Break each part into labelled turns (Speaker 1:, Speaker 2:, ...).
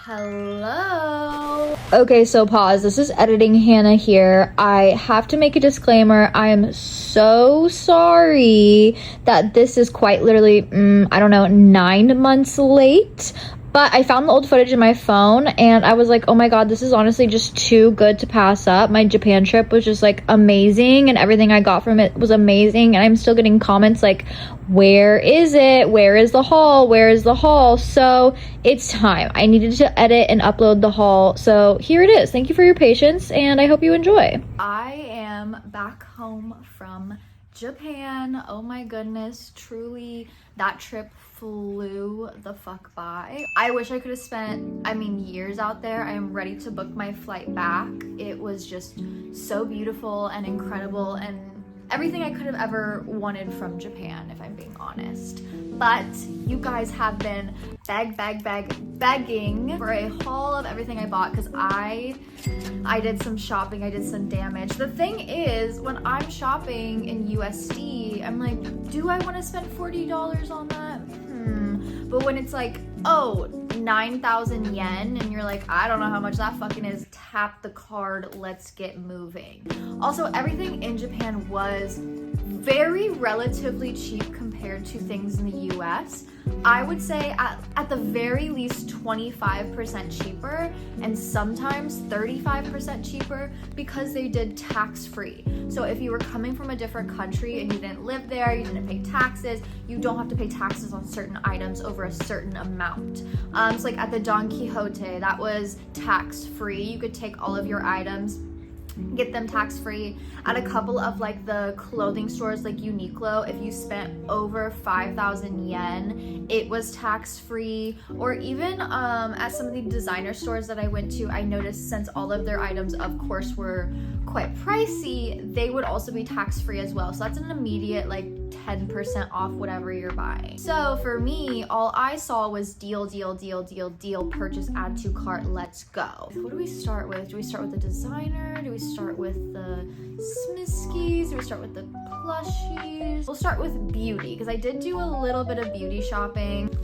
Speaker 1: Hello. Okay, so pause. This is editing Hannah here. I have to make a disclaimer. I am so sorry that this is quite literally, I don't know, 9 months late. But I found the old footage in my phone and I was like, oh my god, this is honestly just too good to pass up. My Japan trip was just like amazing and everything I got from it was amazing. And I'm still getting comments like, where is it? Where is the haul? Where is the haul? So it's time. I needed to edit and upload the haul. So here it is. Thank you for your patience and I hope you enjoy. I am back home from Japan. Oh my goodness, truly that trip flew the fuck by. I wish I could have spent, years out there. I am ready to book my flight back. It was just so beautiful and incredible and everything I could have ever wanted from Japan, if I'm being honest. But you guys have been begging for a haul of everything I bought because I did some shopping, I did some damage. The thing is, when I'm shopping in USD, I'm like, do I want to spend $40 on that? But when it's like, oh, 9,000 yen, and you're like, I don't know how much that fucking is, tap the card, let's get moving. Also, everything in Japan was very relatively cheap compared to things in the US. I would say at the very least 25% cheaper and sometimes 35% cheaper because they did tax-free. So if you were coming from a different country and you didn't live there, you didn't pay taxes, you don't have to pay taxes on certain items over a certain amount. So like at the Don Quixote, that was tax-free. You could take all of your items, get them tax-free. At a couple of like the clothing stores like Uniqlo, if you spent over 5,000 yen, it was tax-free. Or even at some of the designer stores that I went to, I noticed since all of their items of course were quite pricey, they would also be tax-free as well. So that's an immediate like 10% off whatever you're buying. So for me, all I saw was deal, purchase, add to cart, let's go. What do we start with? Do we start with the designer? Do we start with the Smiskies? Do we start with the plushies? We'll start with beauty because I did do a little bit of beauty shopping.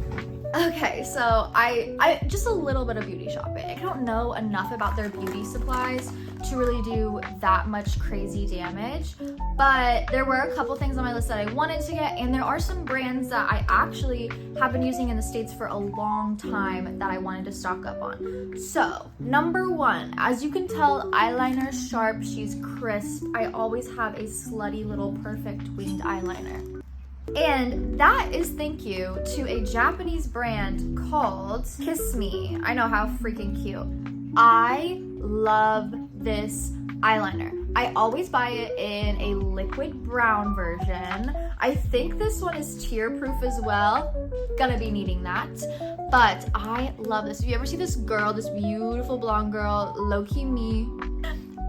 Speaker 1: Okay, so I just a little bit of beauty shopping. I don't know enough about their beauty supplies to really do that much crazy damage, but there were a couple things on my list that I wanted to get, and there are some brands that I actually have been using in the States for a long time that I wanted to stock up on. So, number one, as you can tell, eyeliner's sharp, she's crisp. I always have a slutty little perfect winged eyeliner. And that is thank you to a Japanese brand called Kiss Me. I know, how freaking cute. I love this eyeliner. I always buy it in a liquid brown version. I think this one is tear proof as well. Gonna be needing that. But I love this. If you ever see this girl, this beautiful blonde girl, low-key me,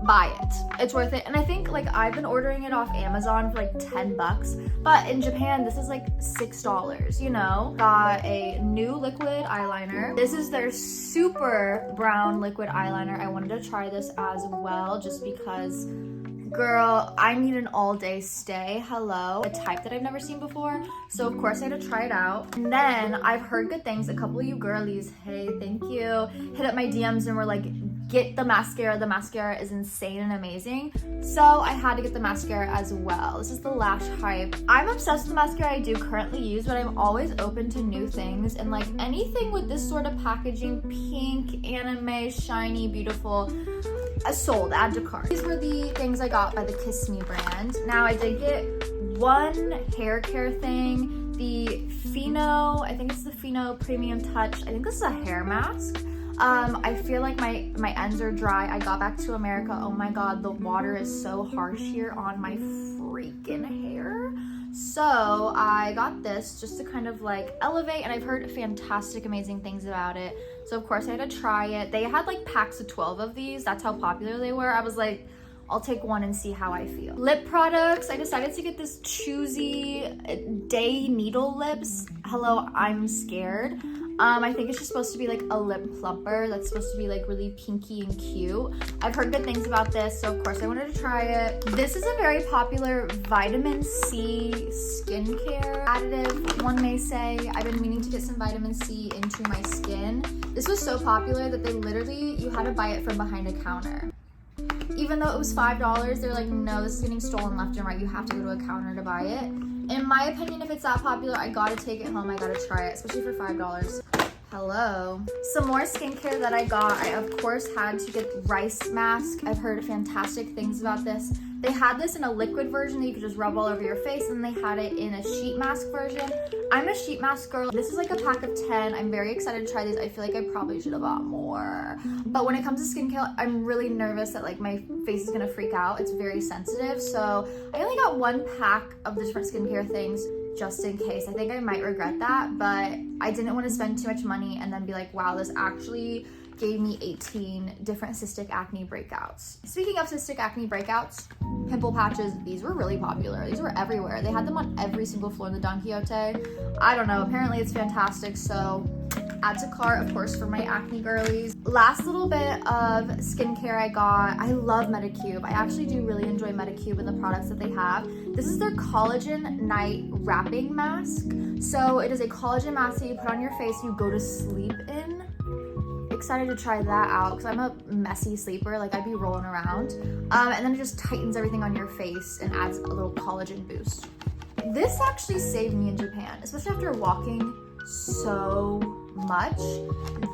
Speaker 1: buy it. It's worth it. And I think like I've been ordering it off Amazon for like 10 bucks, but in Japan this is like $6, you know. Got a new liquid eyeliner. This is their super brown liquid eyeliner. I wanted to try this as well just because, girl, I need an all-day stay. Hello. A type that I've never seen before, so of course I had to try it out. And then I've heard good things. A couple of you girlies, hey, thank you, hit up my DMs and were like, get the mascara. The mascara is insane and amazing. So I had to get the mascara as well. This is the Lash Hype. I'm obsessed with the mascara I do currently use, but I'm always open to new things. And like anything with this sort of packaging, pink, anime, shiny, beautiful, sold, add to cart. These were the things I got by the Kiss Me brand. Now I did get one hair care thing, the Fino, I think it's the Fino Premium Touch. I think this is a hair mask. I feel like my ends are dry. I got back to America. Oh my god, the water is so harsh here on my freaking hair. So I got this just to kind of like elevate, and I've heard fantastic, amazing things about it. So of course I had to try it. They had like packs of 12 of these. That's how popular they were. I was like, I'll take one and see how I feel. Lip products, I decided to get this Choosy Day Needle Lips. Hello, I'm scared. I think it's just supposed to be like a lip plumper that's supposed to be like really pinky and cute. I've heard good things about this, so of course I wanted to try it. This is a very popular vitamin C skincare additive, one may say. I've been meaning to get some vitamin C into my skin. This was so popular that they literally, you had to buy it from behind a counter. Even though it was $5, they're like, no, this is getting stolen left and right. You have to go to a counter to buy it. In my opinion, if it's that popular, I gotta take it home. I gotta try it, especially for $5. Hello. Some more skincare that I got. I, of course, had to get rice mask. I've heard fantastic things about this. They had this in a liquid version that you could just rub all over your face, and they had it in a sheet mask version. I'm a sheet mask girl. This is like a pack of 10. I'm very excited to try these. I feel like I probably should have bought more. But when it comes to skincare, I'm really nervous that like my face is gonna freak out. It's very sensitive. So I only got one pack of the different skincare things just in case. I think I might regret that, but I didn't want to spend too much money and then be like, wow, this actually gave me 18 different cystic acne breakouts. Speaking of cystic acne breakouts, pimple patches, these were really popular. These were everywhere. They had them on every single floor in the Don Quixote. I don't know, apparently it's fantastic, so add to cart, of course, for my acne girlies. Last little bit of skincare I got. I love Medicube. I actually do really enjoy Medicube and the products that they have. This is their collagen night wrapping mask. So it is a collagen mask that you put on your face and you go to sleep in. Excited to try that out because I'm a messy sleeper, like I'd be rolling around. And then it just tightens everything on your face and adds a little collagen boost. This actually saved me in Japan, especially after walking so much.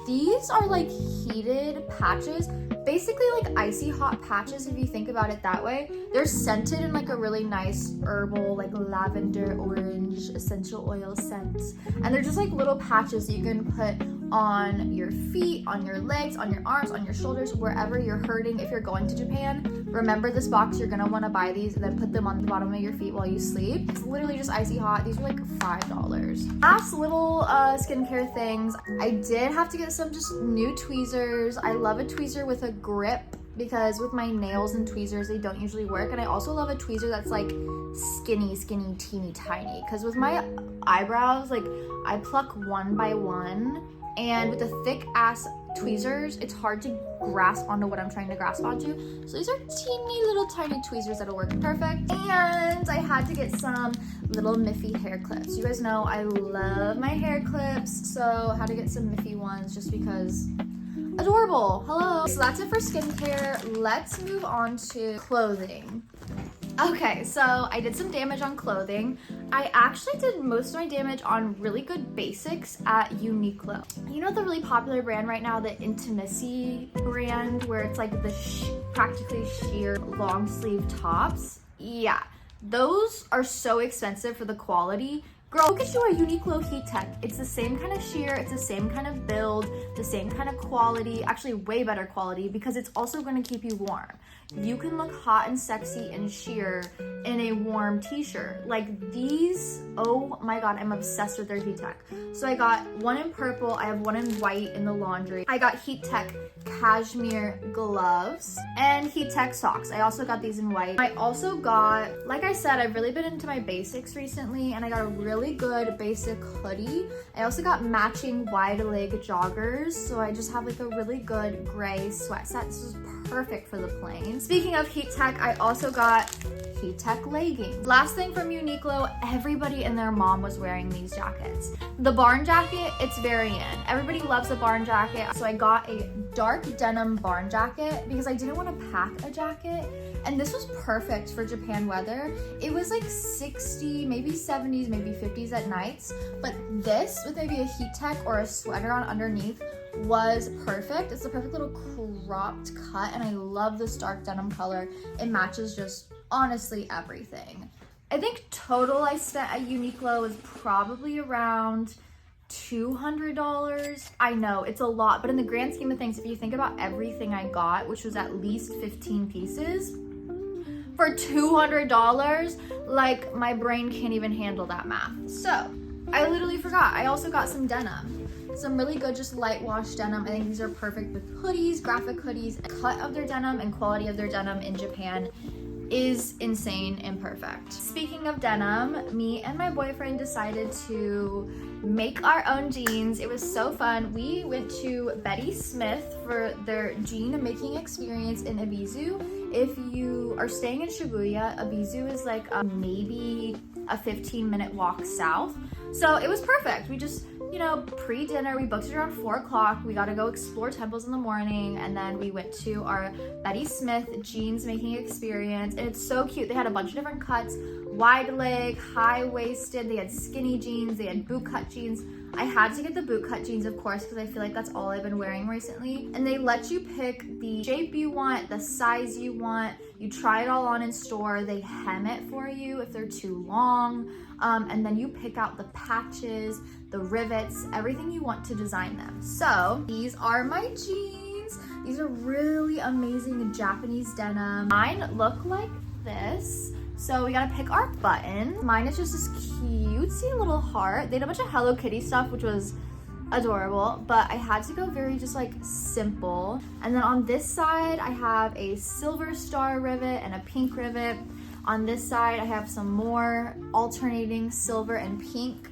Speaker 1: These are like heated patches, basically like icy hot patches if you think about it that way. They're scented in like a really nice herbal, like lavender orange essential oil scent, and they're just like little patches that you can put on your feet, on your legs, on your arms, on your shoulders, wherever you're hurting. If you're going to Japan, remember this box. You're gonna want to buy these and then put them on the bottom of your feet while you sleep. It's literally just icy hot. These were like $5. Last little skincare things. I did have to get some just new tweezers. I love a tweezer with a grip because with my nails and tweezers, they don't usually work. And I also love a tweezer that's like skinny, teeny tiny, because with my eyebrows, like I pluck one by one, and with the thick ass tweezers, it's hard to grasp onto what I'm trying to grasp onto. So these are teeny little tiny tweezers that'll work perfect. And I had to get some little Miffy hair clips. You guys know I love my hair clips, so I had to get some Miffy ones just because adorable. Hello. So that's it for skincare. Let's move on to clothing. Okay, so I did some damage on clothing. I actually did most of my damage on really good basics at Uniqlo. You know the really popular brand right now, the Intimacy brand, where it's like the practically sheer long sleeve tops? Yeah, those are so expensive for the quality. Girl, go get you a Uniqlo Heat Tech. It's the same kind of sheer, it's the same kind of build, the same kind of quality, actually way better quality because it's also gonna keep you warm. You can look hot and sexy and sheer in a warm t-shirt. Like these, oh my God, I'm obsessed with their Heat Tech. So I got one in purple, I have one in white in the laundry. I got Heat Tech cashmere gloves and Heat Tech socks. I also got these in white. I also got, like I said, I've really been into my basics recently, and I got a really good basic hoodie. I also got matching wide leg joggers, so I just have like a really good gray sweat set. This is perfect for the plane. Speaking of Heat Tech, I also got Heat Tech leggings. Last thing from Uniqlo, everybody and their mom was wearing these jackets. The barn jacket, it's very in. Everybody loves a barn jacket, so I got a dark denim barn jacket because I didn't want to pack a jacket, and this was perfect for Japan weather. It was like 60, maybe 70s, maybe 50s at nights, but this with maybe a Heat Tech or a sweater on underneath was perfect. It's the perfect little cropped cut, and I love this dark denim color. It matches just honestly everything. I think total I spent at Uniqlo was probably around $200. I know it's a lot, but in the grand scheme of things, if you think about everything I got, which was at least 15 pieces, for $200, like my brain can't even handle that math. So I literally forgot. I also got some denim. Some really good, just light wash denim. I think these are perfect with hoodies, graphic hoodies. Cut of their denim and quality of their denim in Japan is insane and perfect. Speaking of denim, me and my boyfriend decided to make our own jeans. It was so fun. We went to Betty Smith for their jean making experience in Ibizu. If you are staying in Shibuya, Ibizu is like maybe a 15-minute walk south. So it was perfect. We just, you know, pre-dinner, we booked it around 4 o'clock. We got to go explore temples in the morning, and then we went to our Betty Smith jeans making experience, and it's so cute. They had a bunch of different cuts, wide leg, high-waisted, they had skinny jeans, they had boot cut jeans. I had to get the boot cut jeans, of course, because I feel like that's all I've been wearing recently. And they let you pick the shape you want, the size you want. You try it all on in store. They hem it for you if they're too long. And then you pick out the patches, the rivets, everything you want to design them. So these are my jeans. These are really amazing Japanese denim. Mine look like this. So we gotta pick our button. Mine is just this cutesy little heart. They had a bunch of Hello Kitty stuff, which was adorable, but I had to go very just like simple. And then on this side, I have a silver star rivet and a pink rivet. On this side, I have some more alternating silver and pink.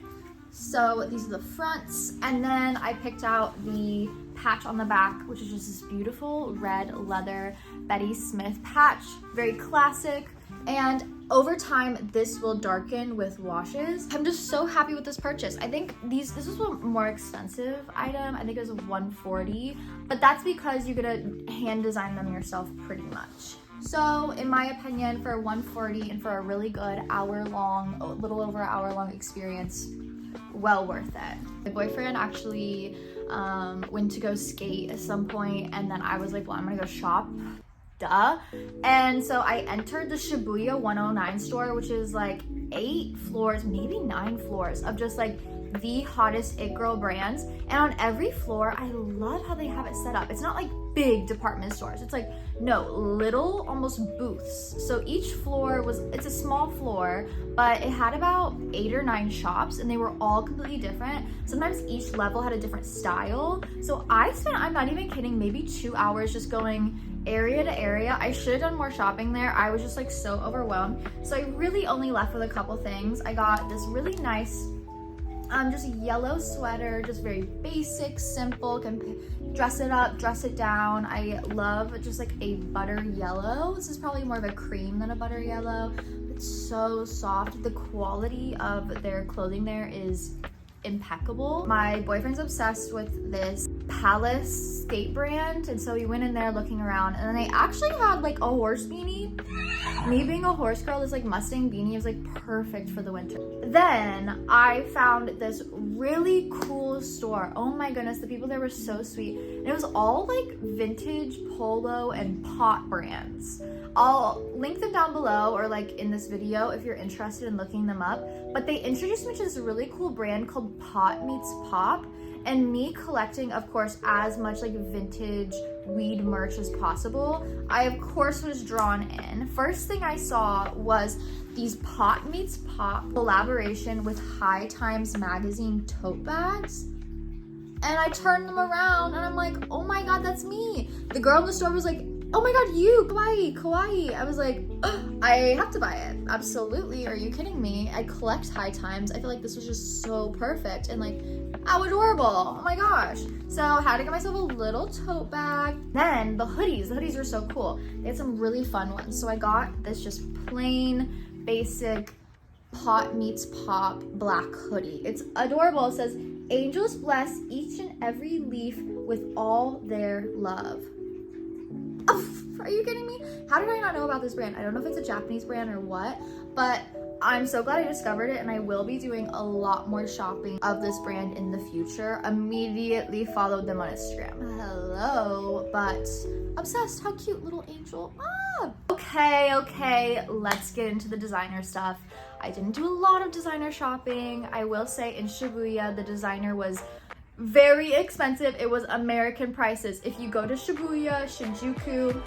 Speaker 1: So these are the fronts. And then I picked out the patch on the back, which is just this beautiful red leather Betty Smith patch. Very classic. And over time, this will darken with washes. I'm just so happy with this purchase. I think this was a more expensive item. I think it was $140, but that's because you're gonna hand design them yourself pretty much. So in my opinion, for $140 and for a really good hour-long, a little over an hour-long experience, well worth it. My boyfriend actually went to go skate at some point, and then I was like, well, I'm gonna go shop. Duh. And so I entered the Shibuya 109 store, which is like 8 floors, maybe 9 floors of just like the hottest it girl brands. And on every floor, I love how they have it set up. It's not like big department stores. It's like, no, little almost booths. So each floor it's a small floor, but it had about 8 or 9 shops, and they were all completely different. Sometimes each level had a different style. So I spent, I'm not even kidding, maybe 2 hours just going area to area. I should have done more shopping there. I was just like so overwhelmed. So I really only left with a couple things. I got this really nice just yellow sweater, just very basic, simple, can dress it up, dress it down. I love just like a butter yellow. This is probably more of a cream than a butter yellow. It's so soft. The quality of their clothing there is impeccable. My boyfriend's obsessed with this Palace skate brand, and so we went in there looking around, and then they actually had like a horse beanie. Me being a horse girl, this like Mustang beanie was like perfect for the winter. Then I found this really cool store. Oh my goodness, the people there were so sweet. And it was all like vintage polo and pot brands. I'll link them down below or like in this video if you're interested in looking them up. But they introduced me to this really cool brand called Pot Meets Pop. And me collecting, of course, as much like vintage weed merch as possible, I of course was drawn in. First thing I saw was these Pot Meets Pop collaboration with High Times magazine tote bags. And I turned them around and I'm like, oh my god, that's me. The girl in the store was like, oh my god, you, kawaii. I was like, I have to buy it. Absolutely, are you kidding me? I collect High Times. I feel like this was just so perfect and like, how adorable, oh my gosh. So I had to get myself a little tote bag. Then the hoodies were so cool. They had some really fun ones. So I got this just plain, basic Pot Meets Pop black hoodie. It's adorable. It says, angels bless each and every leaf with all their love. Oh, are you kidding me? How did I not know about this brand? I don't know if it's a Japanese brand or what, but I'm so glad I discovered it, and I will be doing a lot more shopping of this brand in the future. Immediately followed them on Instagram. Hello, but obsessed. How cute, little angel. Ah. Okay, let's get into the designer stuff. I didn't do a lot of designer shopping. I will say in Shibuya, the designer was very expensive. It was American prices. If you go to Shibuya, Shinjuku,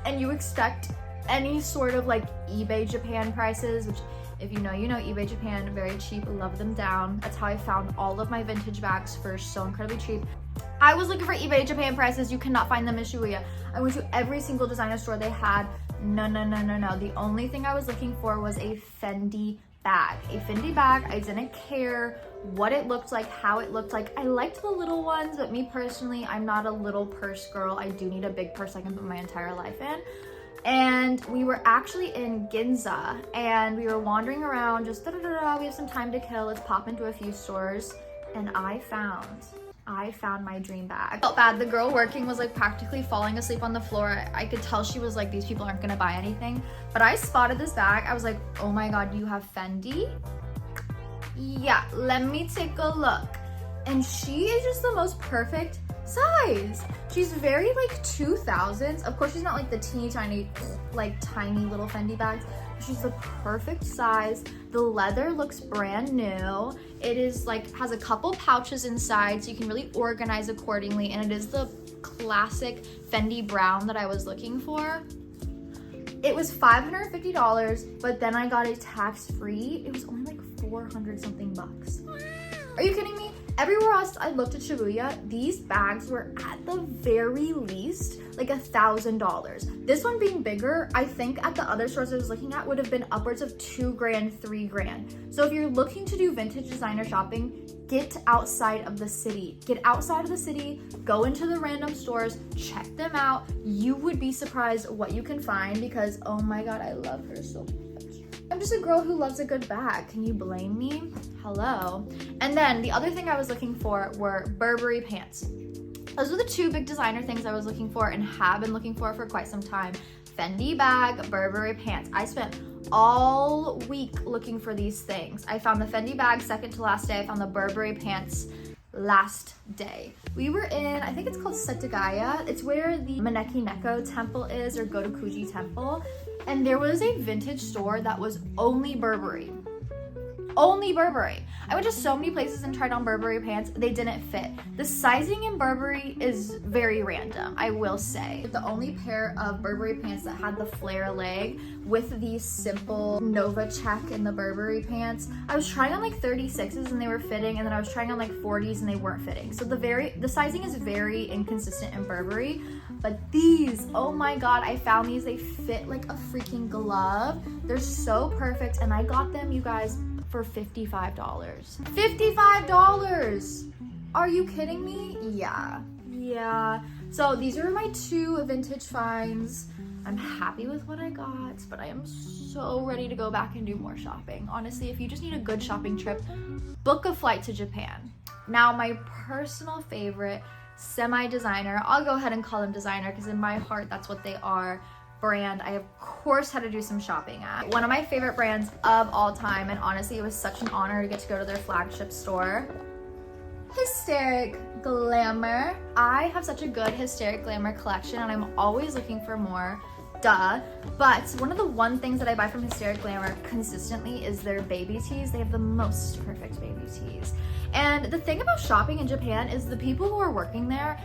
Speaker 1: and you expect any sort of like eBay Japan prices, which if you know eBay Japan, very cheap, love them down. That's how I found all of my vintage bags for so incredibly cheap. I was looking for eBay Japan prices. You cannot find them in Shibuya. I went to every single designer store. They had No, no, no, no, no. The only thing I was looking for was a Fendi bag. A Fendi bag. I didn't care what it looked like, how it looked like. I liked the little ones, but me personally, I'm not a little purse girl. I do need a big purse I can put my entire life in. And we were actually in Ginza and we were wandering around just da-da-da-da, we have some time to kill, let's pop into a few stores. And I found my dream bag. I felt bad. The girl working was like practically falling asleep on the floor. I could tell she was like, these people aren't gonna buy anything. But I spotted this bag. I was like, oh my God, you have Fendi? Yeah, let me take a look. And she is just the most perfect size. She's very like 2000s. Of course, she's not like the teeny tiny, like tiny little Fendi bags. She's the perfect size. The leather looks brand new. It is like, has a couple pouches inside so you can really organize accordingly. And it is the classic Fendi brown that I was looking for. It was $550, but then I got it tax-free. It was only like 400 something bucks. Are you kidding me? Everywhere else I looked at Shibuya, these bags were at the very least like $1,000. This one being bigger, I think at the other stores I was looking at would have been upwards of $2 grand, $3 grand. So if you're looking to do vintage designer shopping, get outside of the city. Get outside of the city, go into the random stores, check them out. You would be surprised what you can find because, oh my God, I love her so much. I'm just a girl who loves a good bag. Can you blame me? Hello. And then the other thing I was looking for were Burberry pants. Those were the two big designer things I was looking for and have been looking for quite some time. Fendi bag, Burberry pants. I spent all week looking for these things. I found the Fendi bag second to last day. I found the Burberry pants last day. We were in, I think it's called Setagaya. It's where the Maneki Neko temple is, or Gotokuji temple. And there was a vintage store that was only Burberry. Only Burberry. I went to so many places and tried on Burberry pants. They didn't fit. The sizing in Burberry is very random, I will say. The only pair of Burberry pants that had the flare leg with the simple Nova check in the Burberry pants, I was trying on like 36s and they were fitting, and then I was trying on like 40s and they weren't fitting. So the sizing is very inconsistent in Burberry. But these, oh my God, I found these. They fit like a freaking glove. They're so perfect, and I got them, you guys, for $55. $55! Are you kidding me? Yeah. So these are my two vintage finds. I'm happy with what I got, but I am so ready to go back and do more shopping. Honestly, if you just need a good shopping trip, book a flight to Japan. Now, my personal favorite semi-designer, I'll go ahead and call them designer because in my heart, that's what they are, brand I of course had to do some shopping at. One of my favorite brands of all time, and honestly it was such an honor to get to go to their flagship store, Hysteric Glamour. I have such a good Hysteric Glamour collection and I'm always looking for more, duh. But one things that I buy from Hysteric Glamour consistently is their baby tees. They have the most perfect baby tees. And the thing about shopping in Japan is the people who are working there,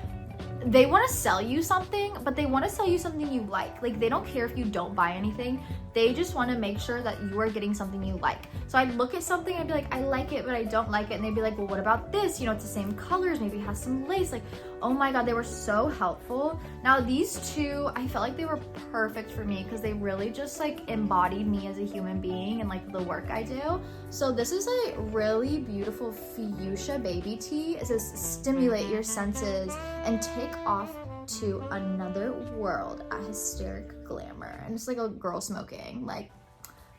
Speaker 1: they want to sell you something, but they want to sell you something you like. Like, they don't care if you don't buy anything. They just want to make sure that you are getting something you like. So I'd look at something, I'd be like, I like it, but I don't like it. And they'd be like, well, what about this? You know, it's the same colors, maybe it has some lace. Like, oh my God, they were so helpful. Now, these two, I felt like they were perfect for me because they really just like embodied me as a human being and like the work I do. So this is a really beautiful fuchsia baby tee. It says, stimulate your senses and take off to another world at Hysteric Glamour. And it's like a girl smoking, like,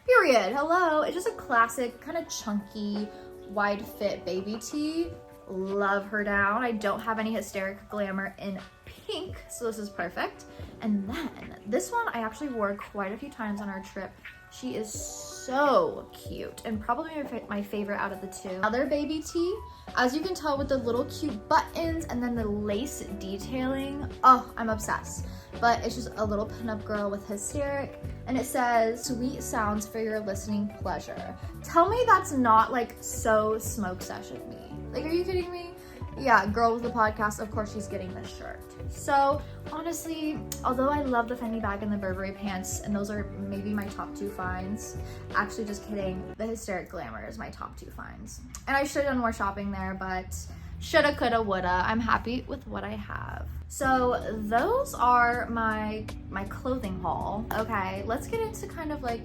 Speaker 1: period. Hello. It's just a classic, kind of chunky, wide fit baby tee. Love her down. I don't have any Hysteric Glamour in pink, so this is perfect. And then this one I actually wore quite a few times on our trip. She is so cute and probably my favorite out of the two. Another baby tee, as you can tell with the little cute buttons and then the lace detailing. Oh, I'm obsessed. But it's just a little pinup girl with Hysteric, and it says, sweet sounds for your listening pleasure. Tell me that's not like so smoke session me. Like, are you kidding me? Yeah, girl with the podcast, of course she's getting this shirt. So honestly, although I love the Fendi bag and the Burberry pants, and those are maybe my top two finds, actually just kidding, the Hysteric Glamour is my top two finds. And I should have done more shopping there, but shoulda, coulda, woulda. I'm happy with what I have. So those are my clothing haul. Okay, let's get into kind of like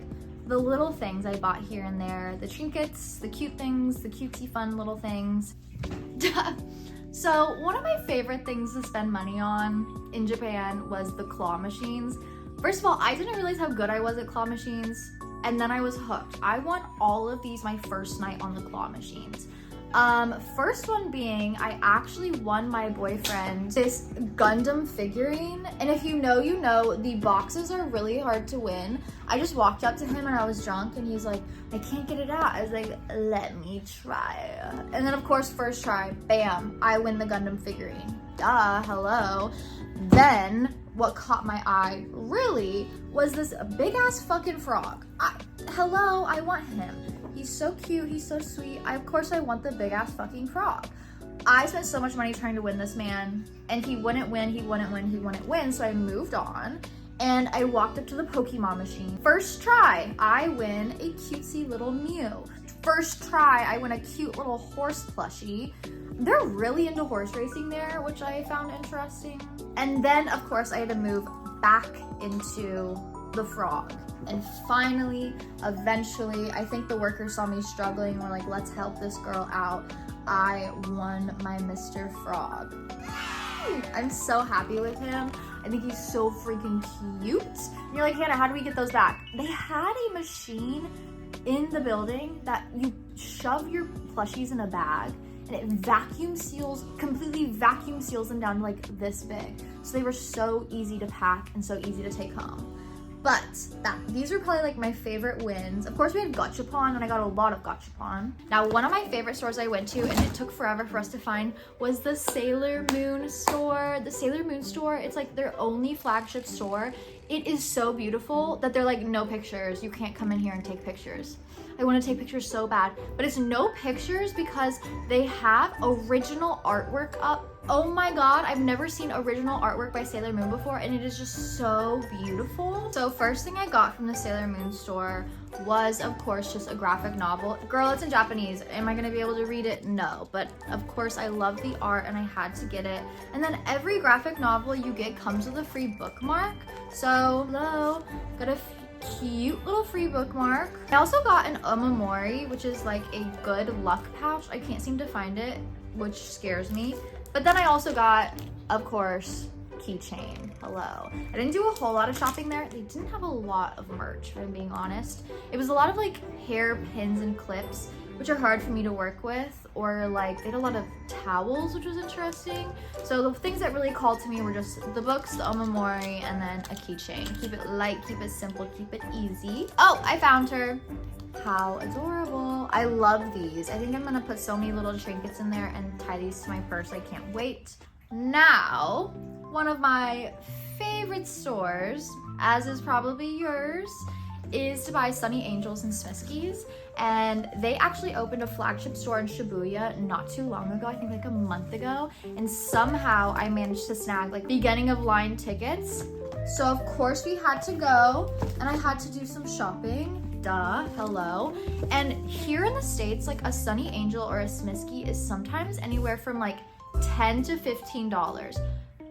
Speaker 1: the little things I bought here and there, the trinkets, the cute things, the cutesy fun little things. So one of my favorite things to spend money on in Japan was the claw machines. First of all, I didn't realize how good I was at claw machines, and then I was hooked. I won all of these my first night on the claw machines. First one being, I actually won my boyfriend this Gundam figurine, and if you know, you know, the boxes are really hard to win. I just walked up to him and I was drunk and he's like, I can't get it out. I was like, let me try. And then of course, first try, bam, I win the Gundam figurine. Duh, hello. Then what caught my eye really was this big ass fucking frog. Hello, I want him. He's so cute, he's so sweet. Of course I want the big ass fucking frog. I spent so much money trying to win this man, and he wouldn't win, so I moved on. And I walked up to the Pokemon machine. First try, I win a cutesy little Mew. First try, I win a cute little horse plushie. They're really into horse racing there, which I found interesting. And then, of course, I had to move back into the frog. And finally, eventually, I think the workers saw me struggling and were like, let's help this girl out. I won my Mr. Frog. I'm so happy with him. I think he's so freaking cute. And you're like, Hannah, how do we get those back? They had a machine in the building that you shove your plushies in a bag and it vacuum seals, completely vacuum seals them down like this big. So they were so easy to pack and so easy to take home. But these were probably like my favorite wins. Of course we had Gachapon, and I got a lot of Gachapon. Now one of my favorite stores I went to, and it took forever for us to find, was the Sailor Moon store. The Sailor Moon store, it's like their only flagship store. It is so beautiful that they're like, no pictures. You can't come in here and take pictures. I want to take pictures so bad, but it's no pictures because they have original artwork up. Oh my god, I've never seen original artwork by Sailor Moon before, and it is just so beautiful. So first thing I got from the Sailor Moon store was, of course, just a graphic novel. Girl, it's in Japanese. Am I gonna be able to read it? No, but of course I love the art and I had to get it. And then every graphic novel you get comes with a free bookmark. So, hello, got a cute little free bookmark. I also got an omamori, which is like a good luck pouch. I can't seem to find it, which scares me. But then I also got, of course, keychain. Hello. I didn't do a whole lot of shopping there. They didn't have a lot of merch, if I'm being honest. It was a lot of like hair pins and clips, which are hard for me to work with, or like they had a lot of towels, which was interesting. So the things that really called to me were just the books, the omamori, and then a keychain. Keep it light, keep it simple, keep it easy. Oh, I found her. How adorable. I love these. I think I'm gonna put so many little trinkets in there and tie these to my purse. I can't wait. Now, one of my favorite stores, as is probably yours, is to buy Sunny Angels and Smiskies. And they actually opened a flagship store in Shibuya not too long ago, I think like a month ago. And somehow I managed to snag like beginning of line tickets. So of course we had to go and I had to do some shopping. Duh, hello. And here in the States, like a Sunny Angel or a Smisky is sometimes anywhere from like $10 to $15.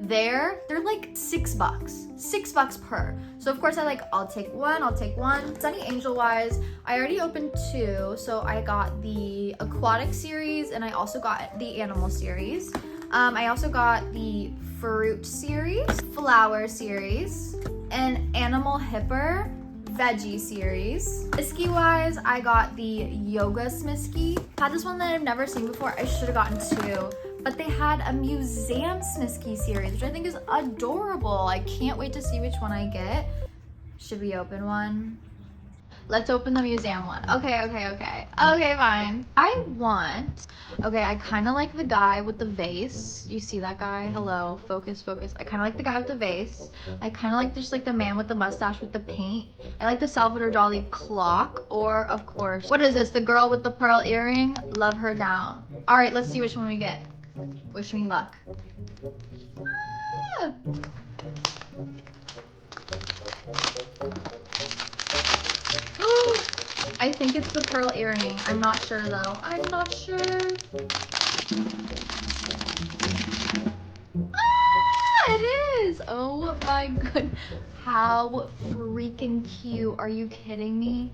Speaker 1: They're like $6 per. So of course I'll take one. Sunny Angel wise, I already opened 2. So I got the aquatic series and I also got the animal series. I also got the fruit series, flower series, and animal hipper veggie series. Smisky wise, I got the yoga Smisky. Had this one that I've never seen before. I should have gotten 2. But they had a museum Smisky series, which I think is adorable. I can't wait to see which one I get. Should we open one? Let's open the museum one. Okay, fine. I kind of like the guy with the vase. You see that guy? Hello, focus. I kind of like the guy with the vase. I kind of like just like the man with the mustache with the paint. I like the Salvador Dali clock, or of course, what is this? The girl with the pearl earring? Love her down. All right, let's see which one we get. Wish me luck. Ah! I think it's the pearl earring. I'm not sure though. I'm not sure. It is! Oh my goodness. How freaking cute. Are you kidding me?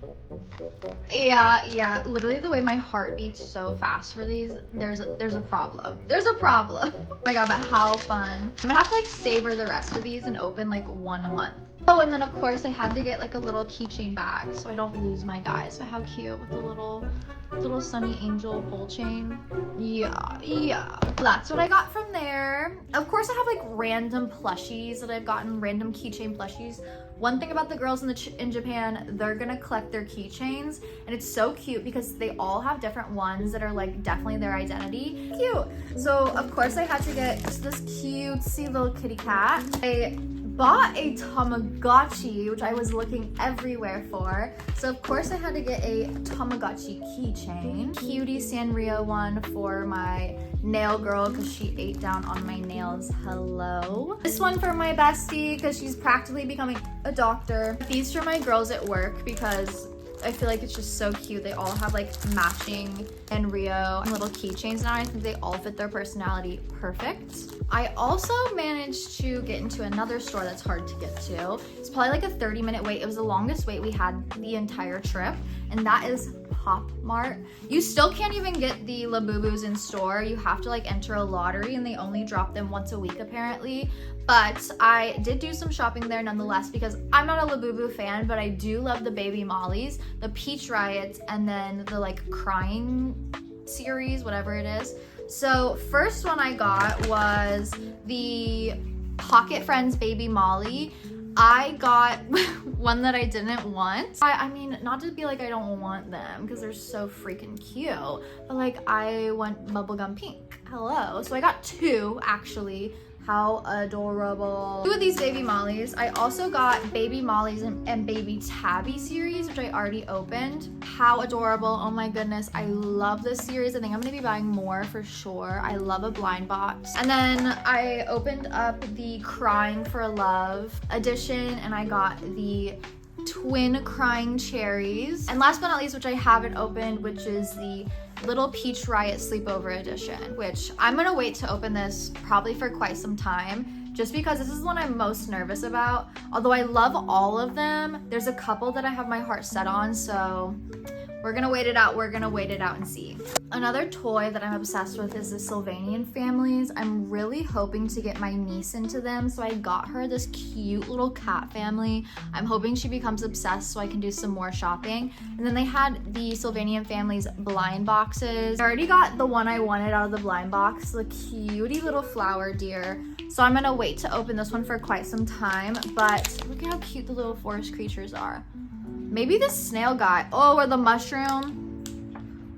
Speaker 1: Yeah. Literally the way my heart beats so fast for these, there's a problem. There's a problem. Oh my god, but how fun. I'm gonna have to like savor the rest of these and open like one a month. Oh, and then of course I had to get like a little keychain bag so I don't lose my guys. But how cute with the little Sunny Angel pull chain. Yeah. That's what I got from there. Of course I have like random plushies that I've gotten, random keychain plushies. One thing about the girls in Japan, they're gonna collect their keychains, and it's so cute because they all have different ones that are like definitely their identity. Cute. So of course I had to get this cutesy little kitty cat. I bought a Tamagotchi, which I was looking everywhere for. So of course I had to get a Tamagotchi keychain. Cutie Sanrio one for my nail girl because she ate down on my nails. Hello. This one for my bestie because she's practically becoming a doctor. These for my girls at work because I feel like it's just so cute. They all have like matching Sanrio and little keychains now. I think they all fit their personality perfect. I also managed to get into another store that's hard to get to. It's probably like a 30-minute wait. It was the longest wait we had the entire trip, and that is PopMart. You still can't even get the Labubus in store. You have to like enter a lottery, and they only drop them once a week apparently. But I did do some shopping there nonetheless because I'm not a Labubu fan, but I do love the Baby Mollies, the Peach Riots, and then the like Crying series, whatever it is. So first one I got was the Pocket Friends Baby Molly. I got one that I didn't want. I mean, not to be like I don't want them because they're so freaking cute, but like I want bubblegum pink. Hello. So I got two actually. How adorable. Two of these Baby Mollies. I also got Baby Mollies and Baby Tabby series, which I already opened. How adorable. Oh my goodness. I love this series. I think I'm gonna be buying more for sure. I love a blind box. And then I opened up the Crying for Love edition and I got the twin Crying Cherries. And last but not least, which I haven't opened, which is the Little Peach Riot Sleepover Edition, which I'm gonna wait to open this probably for quite some time just because this is the one I'm most nervous about. Although I love all of them, there's a couple that I have my heart set on, so we're gonna wait it out. We're gonna wait it out and see. Another toy that I'm obsessed with is the Sylvanian families. I'm really hoping to get my niece into them, so I got her this cute little cat family. I'm hoping she becomes obsessed so I can do some more shopping. And then they had the Sylvanian families blind boxes. I already got the one I wanted out of the blind box, the cutie little flower deer. So I'm gonna wait to open this one for quite some time, but look at how cute the little forest creatures are. Maybe this snail guy. Oh, or the mushroom.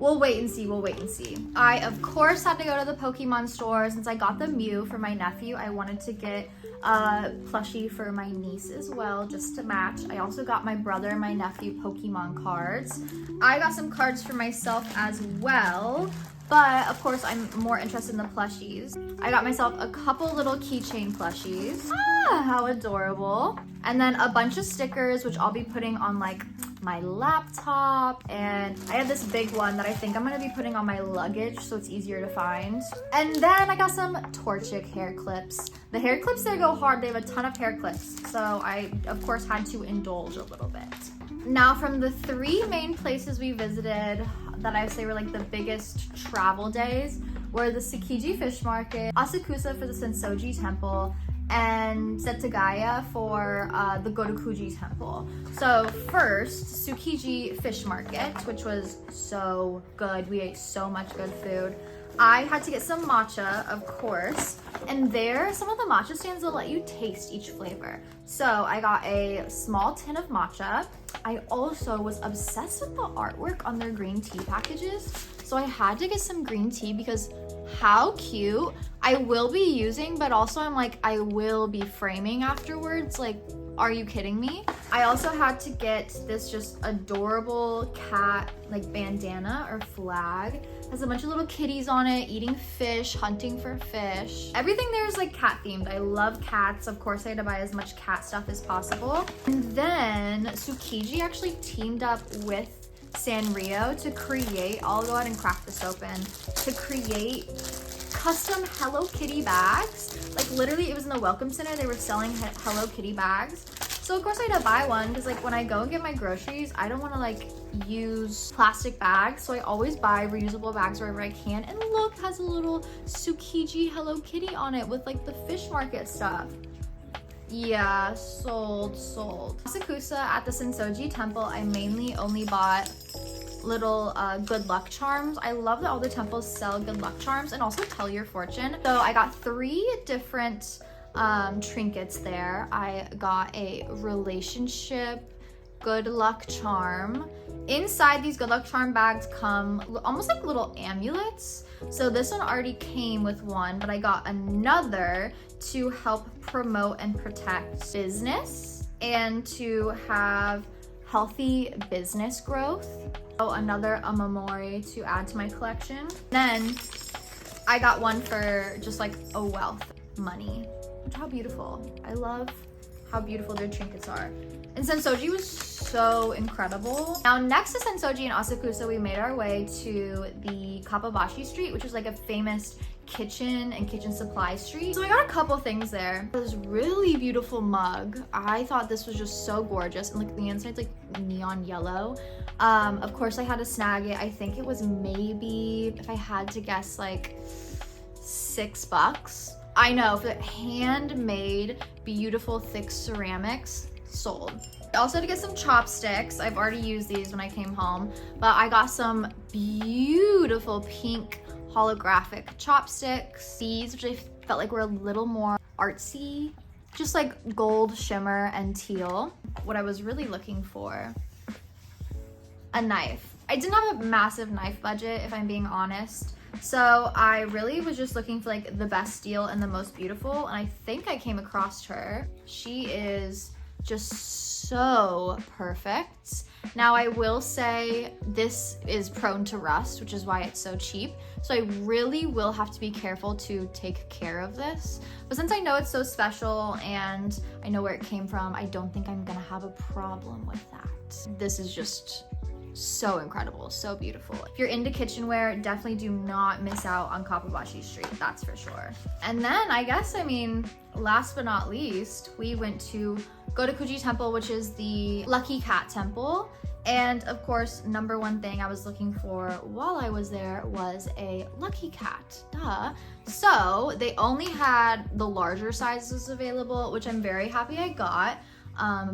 Speaker 1: We'll wait and see. I, of course, had to go to the Pokemon store. Since I got the Mew for my nephew, I wanted to get a plushie for my niece as well, just to match. I also got my brother and my nephew Pokemon cards. I got some cards for myself as well. But of course, I'm more interested in the plushies. I got myself a couple little keychain plushies. Ah, how adorable. And then a bunch of stickers, which I'll be putting on like my laptop. And I have this big one that I think I'm gonna be putting on my luggage so it's easier to find. And then I got some Torchic hair clips. The hair clips there go hard. They have a ton of hair clips. So I, of course, had to indulge a little bit. Now, from the three main places we visited that I would say were like the biggest travel days were the Tsukiji Fish Market, Asakusa for the Sensoji Temple, and Setagaya for the Gotokuji Temple. So first, Tsukiji Fish Market, which was so good. We ate so much good food. I had to get some matcha, of course, and there, some of the matcha stands will let you taste each flavor. So I got a small tin of matcha. I also was obsessed with the artwork on their green tea packages, so I had to get some green tea because how cute. I will be using, but also I'm like, I will be framing afterwards. Like, are you kidding me? I also had to get this just adorable cat like bandana or flag. It has a bunch of little kitties on it, eating fish, hunting for fish. Everything there is like cat themed. I love cats. Of course, I had to buy as much cat stuff as possible. And then Tsukiji actually teamed up with Sanrio to create, I'll go ahead and crack this open, to create custom Hello Kitty bags. Like literally it was in the Welcome Center, they were selling Hello Kitty bags. So of course I had to buy one because like when I go and get my groceries, I don't want to like use plastic bags. So I always buy reusable bags wherever I can. And look, it has a little Tsukiji Hello Kitty on it with like the fish market stuff. Yeah, sold. Asakusa at the Sensoji temple, I mainly only bought little good luck charms. I love that all the temples sell good luck charms and also tell your fortune. So I got 3 different trinkets there. I got a relationship good luck charm. Inside these good luck charm bags come almost like little amulets. So this one already came with one, but I got another to help promote and protect business and to have healthy business growth. Oh, another amamori to add to my collection. Then I got one for just like a wealth money. Look how beautiful. I love how beautiful their trinkets are. And Sensoji was so incredible. Now next to Sensoji and Asakusa, we made our way to the Kappabashi Street, which is like a famous kitchen and kitchen supply street. So I got a couple things there. This really beautiful mug. I thought this was just so gorgeous. And look, the inside's like neon yellow. Of course I had to snag it. I think it was maybe, if I had to guess, like $6. I know, for the handmade, beautiful, thick ceramics, sold. I also had to get some chopsticks. I've already used these when I came home, but I got some beautiful pink holographic chopsticks. These, which I felt like were a little more artsy, just like gold, shimmer, and teal. What I was really looking for, a knife. I didn't have a massive knife budget, if I'm being honest. So I really was just looking for like the best deal and the most beautiful, and I think I came across her. She is just so perfect. Now I will say this is prone to rust, which is why it's so cheap. So I really will have to be careful to take care of this. But since I know it's so special and I know where it came from, I don't think I'm gonna have a problem with that. This is just so incredible, so beautiful. If you're into kitchenware, definitely do not miss out on Kappabashi Street, that's for sure. And then I guess, I mean, last but not least, we went to Gotokuji Temple, which is the Lucky Cat Temple. And of course, number one thing I was looking for while I was there was a lucky cat, duh. So they only had the larger sizes available, which I'm very happy I got.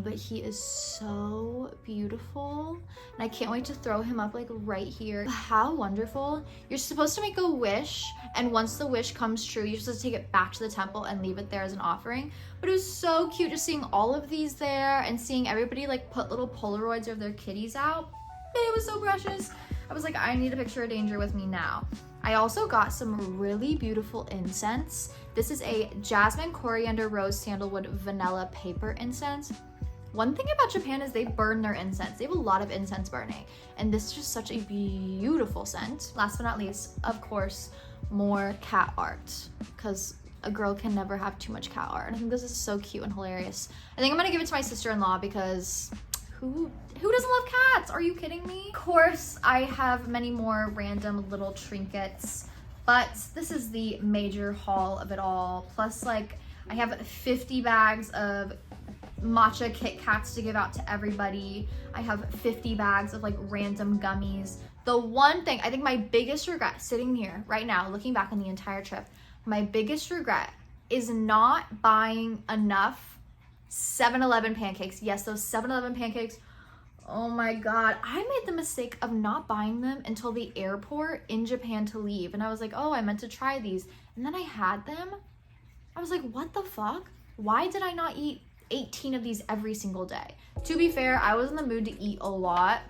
Speaker 1: But he is so beautiful and I can't wait to throw him up like right here. How wonderful. You're supposed to make a wish, and once the wish comes true, you're supposed to take it back to the temple and leave it there as an offering. But it was so cute just seeing all of these there and seeing everybody like put little Polaroids of their kitties out. It was so precious. I was like, I need a picture of danger with me now. I also got some really beautiful incense. This is a jasmine, coriander, rose, sandalwood, vanilla paper incense. One thing about Japan is they burn their incense. They have a lot of incense burning, and this is just such a beautiful scent. Last but not least, of course, more cat art, because a girl can never have too much cat art. I think this is so cute and hilarious. I think I'm gonna give it to my sister-in-law because who doesn't love cats? Are you kidding me? Of course, I have many more random little trinkets, but this is the major haul of it all. Plus, like, I have 50 bags of matcha Kit Kats to give out to everybody. I have 50 bags of like random gummies. The one thing, I think my biggest regret sitting here right now, looking back on the entire trip, my biggest regret is not buying enough 7-Eleven pancakes. Yes, those 7-Eleven pancakes. Oh my God, I made the mistake of not buying them until the airport in Japan to leave. And I was like, oh, I meant to try these. And then I had them. I was like, what the fuck? Why did I not eat 18 of these every single day? To be fair, I was in the mood to eat a lot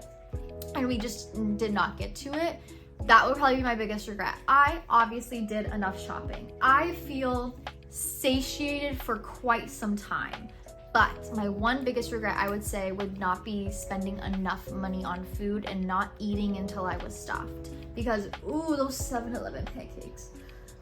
Speaker 1: and we just did not get to it. That would probably be my biggest regret. I obviously did enough shopping. I feel satiated for quite some time. But my one biggest regret, I would say, would not be spending enough money on food and not eating until I was stuffed. Because, ooh, those 7-Eleven pancakes.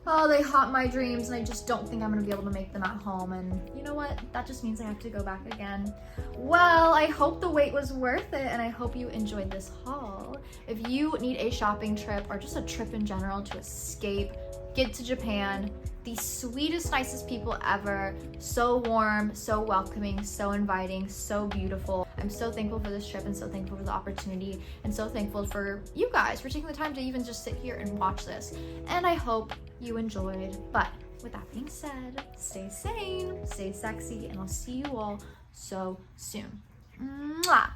Speaker 1: Oh, they haunt my dreams, and I just don't think I'm gonna be able to make them at home. And you know what? That just means I have to go back again. Well, I hope the wait was worth it, and I hope you enjoyed this haul. If you need a shopping trip or just a trip in general to escape, get to Japan. The sweetest, nicest people ever. So warm, so welcoming, so inviting, so beautiful. I'm so thankful for this trip and so thankful for the opportunity and so thankful for you guys for taking the time to even just sit here and watch this. And I hope you enjoyed. But with that being said, stay sane, stay sexy, and I'll see you all so soon. Mwah!